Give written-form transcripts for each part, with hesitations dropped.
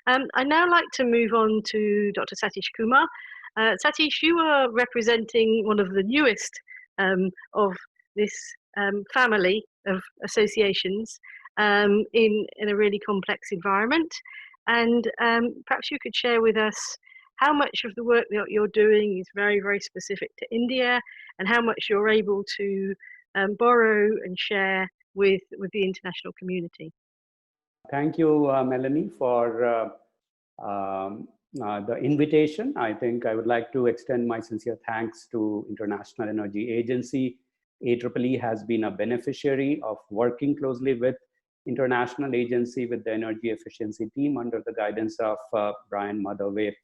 I'd now like to move on to Dr. Satish Kumar. Satish, you are representing one of the newest of this family of associations in a really complex environment. And perhaps you could share with us how much of the work that you're doing is very, very specific to India, and how much you're able to borrow and share with the international community. Thank you, Melanie, for the invitation. I think I would like to extend my sincere thanks to International Energy Agency. IEEE has been a beneficiary of working closely with International Agency, with the energy efficiency team under the guidance of Brian Motherway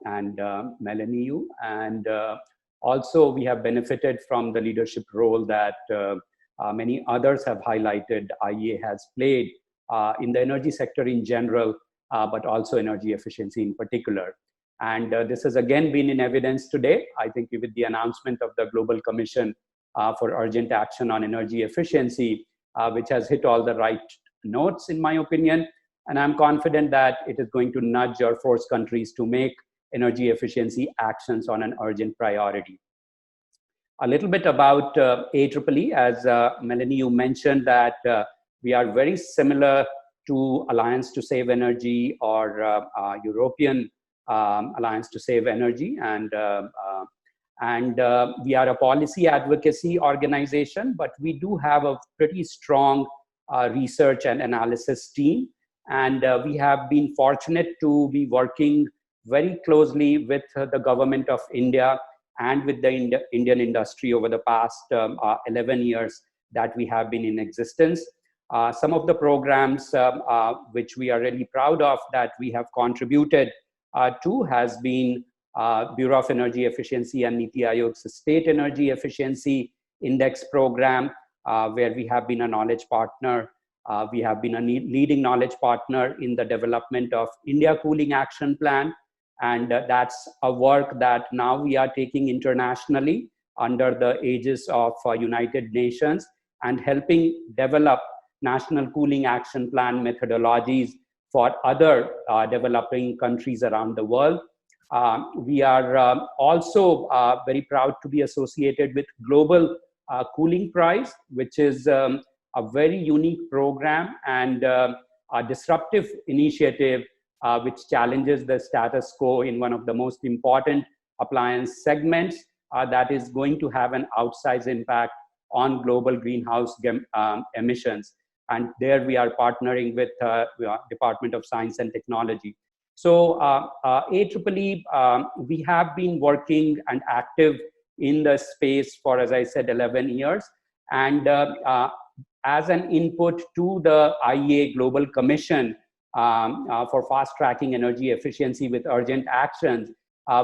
and Melanie Yu. And also we have benefited from the leadership role that many others have highlighted IEA has played in the energy sector in general, but also energy efficiency in particular. And this has again been in evidence today, I think, with the announcement of the Global Commission for Urgent Action on Energy Efficiency, which has hit all the right notes, in my opinion. And I'm confident that it is going to nudge or force countries to make energy efficiency actions on an urgent priority. A little bit about IEEE, as Melanie, you mentioned that we are very similar to Alliance to Save Energy or European Alliance to Save Energy. And we are a policy advocacy organization, but we do have a pretty strong research and analysis team. And we have been fortunate to be working very closely with the government of India and with the Indian industry over the past 11 years that we have been in existence. Some of the programs which we are really proud of that we have contributed to has been Bureau of Energy Efficiency and Niti Aayog's State Energy Efficiency Index program, where we have been a knowledge partner. We have been a leading knowledge partner in the development of India Cooling Action Plan. And that's a work that now we are taking internationally under the aegis of United Nations and helping develop national cooling action plan methodologies for other developing countries around the world. We are also very proud to be associated with Global Cooling Prize, which is a very unique program and a disruptive initiative which challenges the status quo in one of the most important appliance segments that is going to have an outsized impact on global greenhouse emissions. And there we are partnering with Department of Science and Technology. So IEEE, we have been working and active in the space for, as I said, 11 years. And as an input to the IEA Global Commission for fast tracking energy efficiency with urgent actions,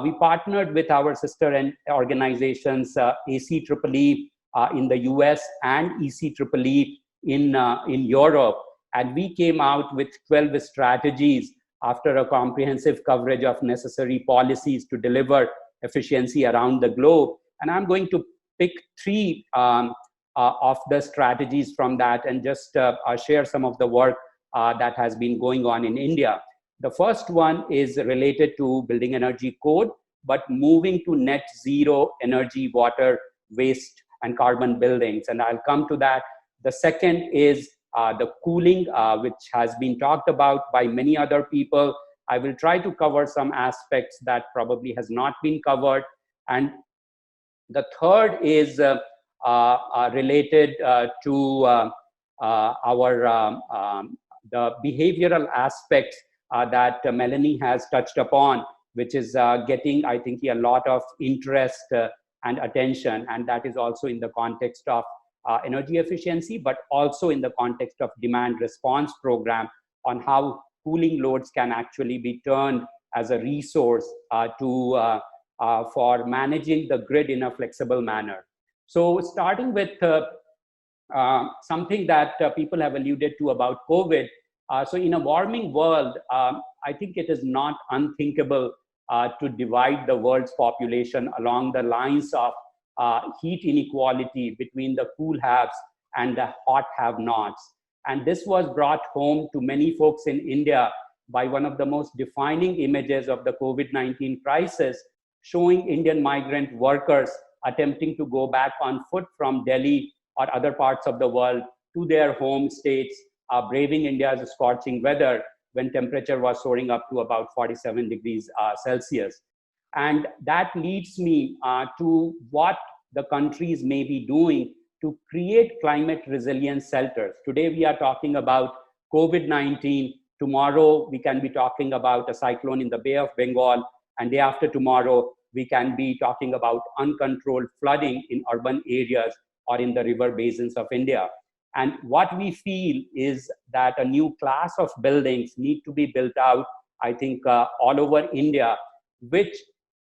we partnered with our sister organizations, ACEEE in the US and ECEEE in Europe. And we came out with 12 strategies after a comprehensive coverage of necessary policies to deliver efficiency around the globe. And I'm going to pick 3 of the strategies from that and just share some of the work that has been going on in India. The first one is related to building energy code, but moving to net zero energy, water, waste, and carbon buildings. And I'll come to that. The second is the cooling, which has been talked about by many other people. I will try to cover some aspects that probably has not been covered. And the third is related to the behavioral aspects that Melanie has touched upon, which is getting, I think, a lot of interest and attention. And that is also in the context of energy efficiency, but also in the context of demand response program on how cooling loads can actually be turned as a resource for managing the grid in a flexible manner. So starting with something that people have alluded to about COVID. So in a warming world, I think it is not unthinkable to divide the world's population along the lines of heat inequality between the cool haves and the hot have-nots. And this was brought home to many folks in India by one of the most defining images of the COVID-19 crisis, showing Indian migrant workers attempting to go back on foot from Delhi or other parts of the world to their home states, braving India's scorching weather when temperature was soaring up to about 47 degrees Celsius. And that leads me to what the countries may be doing to create climate resilience shelters. Today, we are talking about COVID-19. Tomorrow, we can be talking about a cyclone in the Bay of Bengal. And day after tomorrow, we can be talking about uncontrolled flooding in urban areas or in the river basins of India. And what we feel is that a new class of buildings need to be built out, I think, all over India, which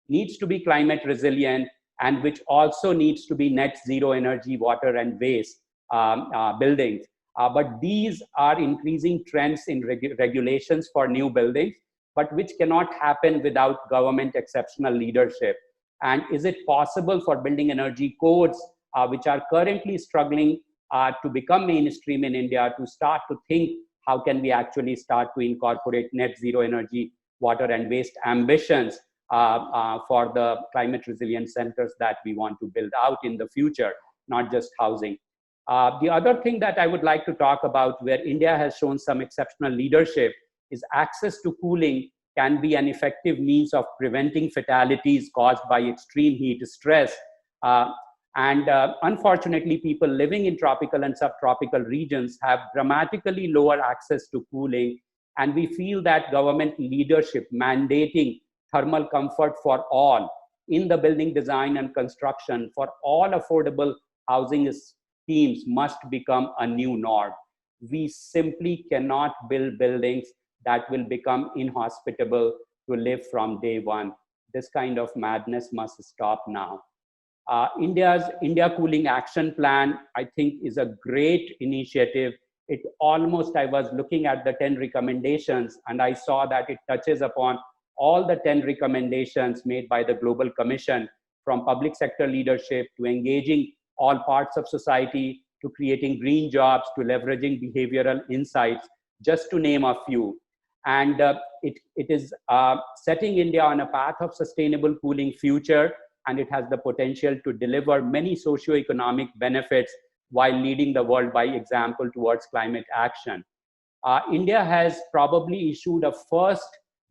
needs to be climate resilient and which also needs to be net zero energy, water and waste buildings. But these are increasing trends in regulations for new buildings, but which cannot happen without government exceptional leadership. And is it possible for building energy codes, which are currently struggling to become mainstream in India, to start to think how can we actually start to incorporate net zero energy, water and waste ambitions for the climate resilient centers that we want to build out in the future, not just housing. The other thing that I would like to talk about, where India has shown some exceptional leadership, is access to cooling can be an effective means of preventing fatalities caused by extreme heat stress. Unfortunately, people living in tropical and subtropical regions have dramatically lower access to cooling. And we feel that government leadership mandating thermal comfort for all in the building design and construction for all affordable housing schemes must become a new norm. We simply cannot build buildings that will become inhospitable to live from day one. This kind of madness must stop now. India's India Cooling Action Plan, I think, is a great initiative. It almost, I was looking at the 10 recommendations and I saw that it touches upon all the 10 recommendations made by the Global Commission, from public sector leadership to engaging all parts of society, to creating green jobs, to leveraging behavioral insights, just to name a few. And it is setting India on a path of sustainable cooling future, and it has the potential to deliver many socio-economic benefits while leading the world by example towards climate action. India has probably issued a first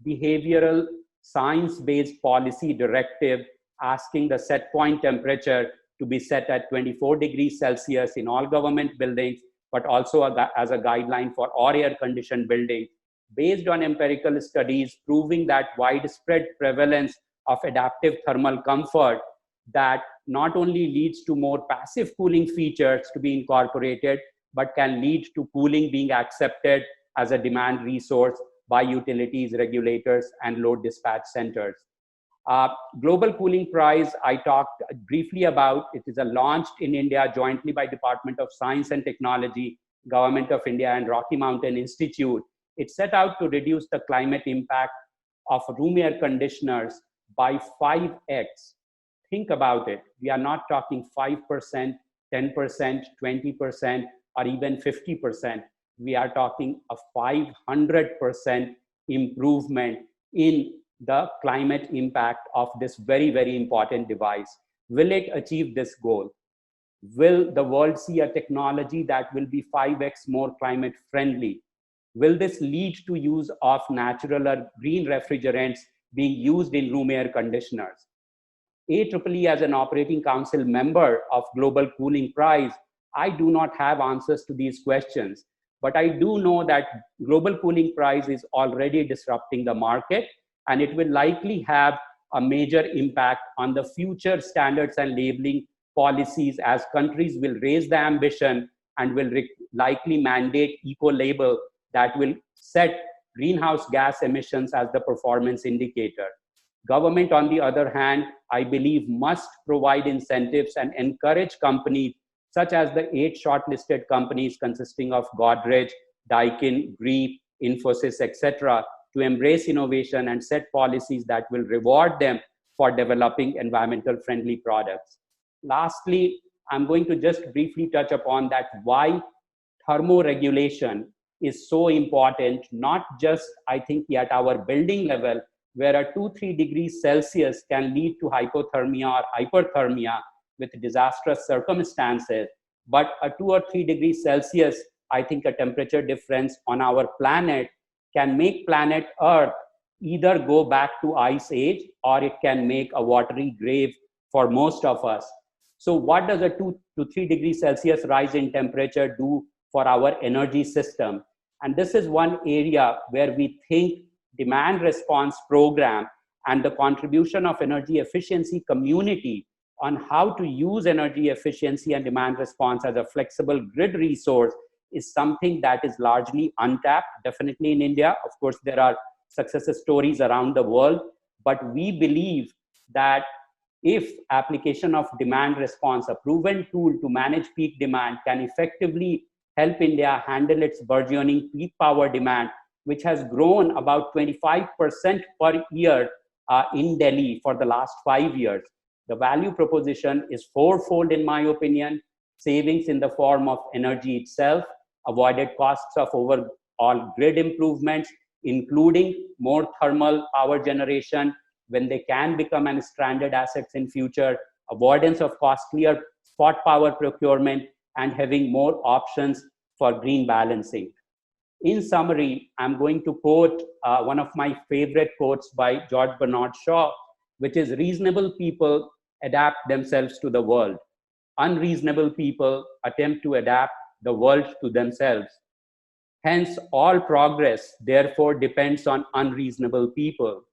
behavioral science-based policy directive asking the set point temperature to be set at 24 degrees Celsius in all government buildings, but also as a guideline for all air-conditioned buildings, based on empirical studies proving that widespread prevalence of adaptive thermal comfort that not only leads to more passive cooling features to be incorporated, but can lead to cooling being accepted as a demand resource by utilities, regulators, and load dispatch centers. Global Cooling Prize, I talked briefly about. It is launched in India jointly by Department of Science and Technology, Government of India, and Rocky Mountain Institute. It set out to reduce the climate impact of room air conditioners by 5x. Think about it. We are not talking 5%, 10%, 20%, or even 50%. We are talking a 500% improvement in the climate impact of this very, very important device. Will it achieve this goal? Will the world see a technology that will be 5x more climate friendly? Will this lead to use of natural or green refrigerants being used in room air conditioners? IEEE, as an operating council member of Global Cooling Prize, I do not have answers to these questions, but I do know that Global Cooling Prize is already disrupting the market, and it will likely have a major impact on the future standards and labeling policies as countries will raise the ambition and will likely mandate eco-label that will set greenhouse gas emissions as the performance indicator. Government, on the other hand, I believe must provide incentives and encourage companies such as the 8 shortlisted companies consisting of Godrej, Daikin, Gree, Infosys, etc., to embrace innovation and set policies that will reward them for developing environmental friendly products. Lastly, I'm going to just briefly touch upon that why thermoregulation is so important, not just, I think, at our building level, where a 2-3 degrees Celsius can lead to hypothermia or hyperthermia with disastrous circumstances, but a 2 or 3 degrees Celsius, I think a temperature difference on our planet can make planet Earth either go back to ice age, or it can make a watery grave for most of us. So what does a 2 to 3 degrees Celsius rise in temperature do for our energy system? And this is one area where we think demand response program and the contribution of energy efficiency community on how to use energy efficiency and demand response as a flexible grid resource is something that is largely untapped, definitely in India. Of course, there are success stories around the world, but we believe that if application of demand response, a proven tool to manage peak demand, can effectively help India handle its burgeoning peak power demand, which has grown about 25% per year in Delhi for the last 5 years. The value proposition is fourfold, in my opinion: savings in the form of energy itself, avoided costs of overall grid improvements, including more thermal power generation when they can become an stranded assets in future, avoidance of costlier spot power procurement, and having more options for green balancing. In summary, I'm going to quote one of my favorite quotes by George Bernard Shaw, which is, "Reasonable people adapt themselves to the world. Unreasonable people attempt to adapt the world to themselves. Hence, all progress, therefore, depends on unreasonable people."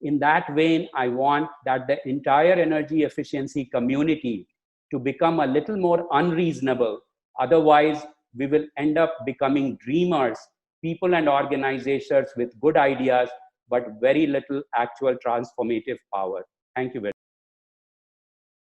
In that vein, I want that the entire energy efficiency community to become a little more unreasonable. Otherwise, we will end up becoming dreamers, people and organizations with good ideas, but very little actual transformative power. Thank you very much.